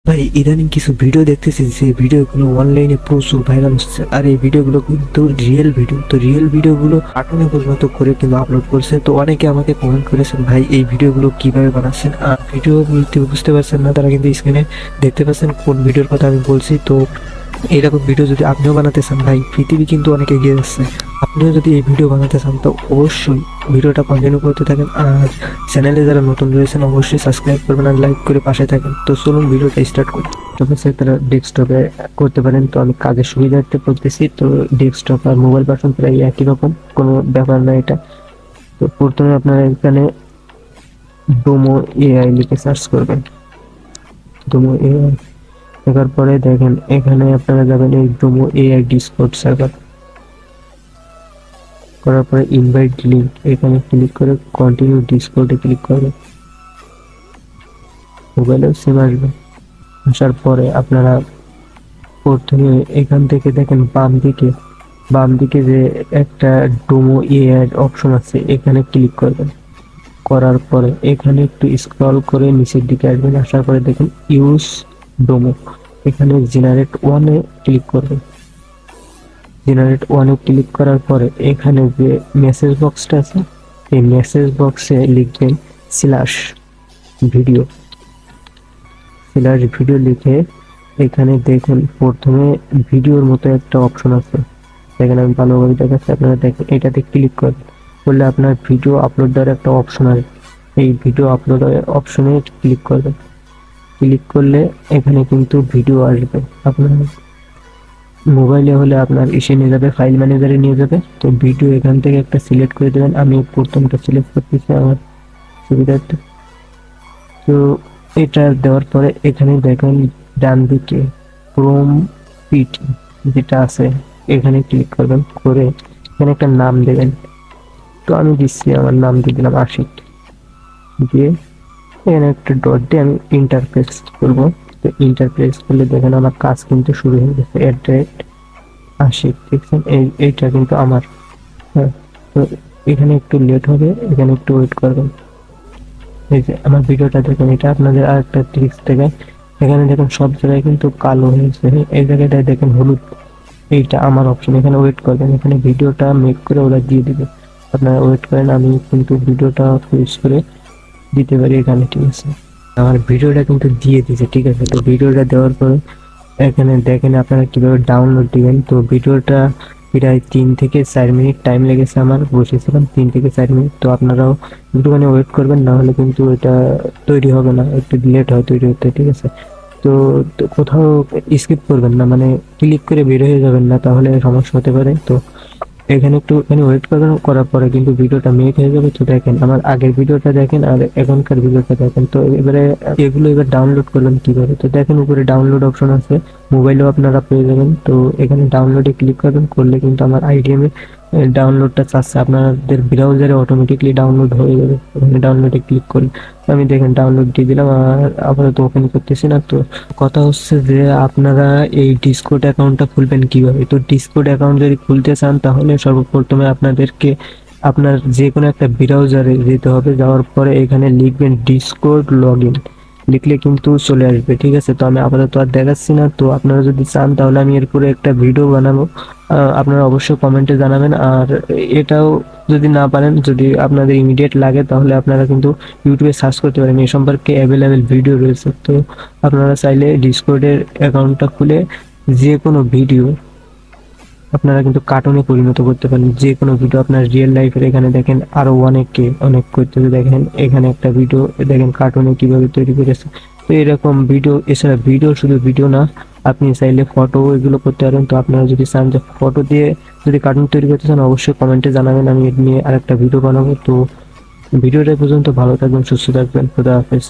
ভাই ইদানিং কিছু ভিডিও দেখতেছি যে ভিডিওগুলো অনলাইনে প্রচুর ভাইরাল হচ্ছে, আর এই ভিডিওগুলো কিন্তু রিয়েল ভিডিও। তো রিয়েল ভিডিওগুলো কার্টুনে পরিণত করে কিন্তু আপলোড করছে। তো অনেকে আমাকে কমেন্ট করেছেন, ভাই এই ভিডিওগুলো কিভাবে বানাচ্ছেন। আর ভিডিও বলতে বুঝতে পারছেন না, তারা কিন্তু স্ক্রিনে দেখতে পাচ্ছেন কোন ভিডিওর কথা আমি বলছি। তো এইরকম ভিডিও যদি আপনিও বানাতে চান, ভাই পৃথিবী কিন্তু অনেক এগিয়ে যাচ্ছে। আপনিও যদি এই ভিডিও বানাতে চান তো অবশ্যই ভিডিওটা কন্টিনিউ করতে থাকেন। আর চ্যানেলে যারা নতুন রয়েছেন অবশ্যই সাবস্ক্রাইব করবেন আর লাইক করে পাশে থাকেন। তো চলুন ভিডিওটা স্টার্ট করি। তবে সে তারা ডেস্কটপে করতে পারেন। তো আমি কাজের সুবিধার্থে বলতেছি। তো ডেস্কটপ আর মোবাইল ভার্সন প্রায় একই রকম, কোনো ব্যাপার না এটা। তো প্রথমে আপনারা এখানে ডোমো এআই লিখে সার্চ করবেন। ডোমো এআই দেখার পরে দেখেন এখানে আপনারা যাবেন এই ডোমো এআই ডিসকর্ড সার্ভার। করার পরে ইনভাইট লিঙ্ক এখানে ক্লিক করে কন্টিনিউ ডিসকর্ডে ক্লিক করবেন। মোবাইলেও সিম আসবে। আসার পরে আপনারা প্রথমে এখান থেকে দেখেন বাম দিকে যে একটা ডোমো এআই অপশন আছে এখানে ক্লিক করবেন। করার পরে এখানে একটু স্ক্রল করে নিচের দিকে আসবেন। আসার পরে দেখেন ইউজ ডোমো, এখানে জেনারেট ওয়ানে ক্লিক করবেন। জেনারেট ওয়ানে ক্লিক করার পরে এখানে যে মেসেজ বক্সটা আছে এই মেসেজ বক্সে লিখবেন স্ল্যাশ ভিডিও। লিখে এখানে দেখুন প্রথমে ভিডিওর মতো একটা অপশন আছে, এখানে আমি ভালোভাবে দেখাচ্ছি, আপনারা দেখেন এটাতে ক্লিক করলে আপনার ভিডিও আপলোড দেওয়ার একটা অপশন আসবে। এই ভিডিও আপলোড অপশনে ক্লিক করবেন। ক্লিক করলে এখানে কিন্তু ভিডিও আসবে। আপনার মোবাইলে হলে আপনার এসে নিয়ে যাবে, ফাইল ম্যানেজারে নিয়ে যাবে। তো ভিডিও এখান থেকে একটা সিলেক্ট করে দেবেন। আমি প্রথমটা সিলেক্ট করতেছি আমার সুবিধার্থে। তো এটা দেওয়ার পরে এখানে দেখেন ডান দিকে ক্রোম পিট যেটা আছে এখানে ক্লিক করবেন। করে এখানে একটা নাম দেবেন। তো আমি দিচ্ছি, আমার নাম দিয়ে দিলাম আশিক। দিয়ে এখানে একটা ডট দিয়ে আমি ইন্টারপ্রেস করবো। তো ইন্টারপ্রেস করলে দেখেন আমার কাজ কিন্তু শুরু হয়ে গেছে। আশিক দেখছেন, এইটা কিন্তু আমার। হ্যাঁ, তো এখানে একটু লেট হবে, এখানে একটু ওয়েট করবেন। এই যে আমার ভিডিওটা দেখুন, এটা আপনাদের আর একটা ট্রিক্স থেকে এখানে দেখুন সব জায়গায় কিন্তু কালো হয়েছে, এই জায়গাটায় দেখেন হলুদ। এইটা আমার অপশন, এখানে ওয়েট করবেন। এখানে ভিডিওটা মেক করে ওরা দিয়ে দিবে, আপনারা ওয়েট করেন। আমি কিন্তু ভিডিওটা ফিনিশ করে দিতে পারি এখানে, ঠিক আছে। আমার ভিডিওটা কিন্তু দিয়ে দিয়েছে, ঠিক আছে। তো ভিডিওটা দেওয়ার পরে এখানে দেখেন আপনারা কিভাবে ডাউনলোড দিবেন। তো ভিডিওটা প্রায় 3 থেকে 4 মিনিট টাইম লেগেছে, আমার বসেছিলাম 3 থেকে 4 মিনিট। তো আপনারাও একটুখানি ওয়েট করবেন, না হলে কিন্তু এটা তৈরি হবে না, একটু লেট হয় তৈরি হতে, ঠিক আছে। তো কোথাও স্কিপ করবেন না, মানে ক্লিক করে বের হয়ে যাবেন না, তাহলে সমস্যা হতে পারে। তো এখানে একটুখানি ওয়েট করবেন, করার পরে কিন্তু ভিডিওটা মেক হয়ে যাবে। তো দেখেন আমার আগের ভিডিওটা দেখেন আর এখনকার ভিডিওটা দেখেন। তো এবারে এগুলো এবার ডাউনলোড করবেন কিভাবে, তো দেখেন উপরে ডাউনলোড অপশন আছে, মোবাইলেও আপনারা পেয়ে যাবেন। তো এখানে ডাউনলোডে ক্লিক করবেন, করলে কিন্তু আমার আইডিএম এ ডাউনলোডটা চাচ্ছে, আপনাদের ব্রাউজারে অটোমেটিকলি ডাউনলোড হয়ে যাবে। ওখানে ডাউনলোডে ক্লিক করলে আমি দেখেন ডাউনলোড দিয়ে দিলাম, আর আপাতত ওপেন করতেছি না। তো কথা হচ্ছে যে আপনারা এই ডিসকর্ড অ্যাকাউন্টটা খুলবেন কিভাবে। তো ডিসকর্ড অ্যাকাউন্ট যদি খুলতে চান তাহলে সর্বপ্রথমে আপনাদেরকে আপনার যে কোনো একটা ব্রাউজারে যেতে হবে। যাওয়ার পরে এখানে লিখবেন ডিসকর্ড লগইন, লিখলে কিন্তু চলে আসবে, ঠিক আছে। তো আমি আপাতত আর দেখাচ্ছি না। তো আপনারা যদি চান তাহলে আমি এরপরে একটা ভিডিও বানাবো, আপনারা অবশ্যই কমেন্টে জানাবেন। আর এটাও যদি না পারেন, যদি আপনাদের ইমিডিয়েট লাগে তাহলে আপনারা কিন্তু ইউটিউবে সার্চ করতে পারেন, এই সম্পর্কে অ্যাভেলেবেল ভিডিও রয়েছে। তো আপনারা চাইলে ডিসকর্ডের অ্যাকাউন্টটা খুলে যে কোনো ভিডিও আপনারা কিন্তু কার্টুনে পরিণত করতে পারেন। যে কোনো ভিডিও আপনার রিয়েল লাইফের, এখানে দেখেন আরো অনেক করতেছে, দেখেন এখানে একটা ভিডিও দেখেন কার্টুনে কিভাবে তৈরি করেছে। তো এরকম ভিডিও, এছাড়া ভিডিও শুধু ভিডিও না, আপনি চাইলে ফটো এগুলো করতে পারেন। তো আপনারা যদি চান যে ফটো দিয়ে যদি কার্টুন তৈরি করতে চান অবশ্যই কমেন্টে জানাবেন, আমি এর নিয়ে আরেকটা ভিডিও বানাবো। তো ভিডিওটা পর্যন্ত ভালো থাকবেন, সুস্থ থাকবেন, খুদা হাফেজ।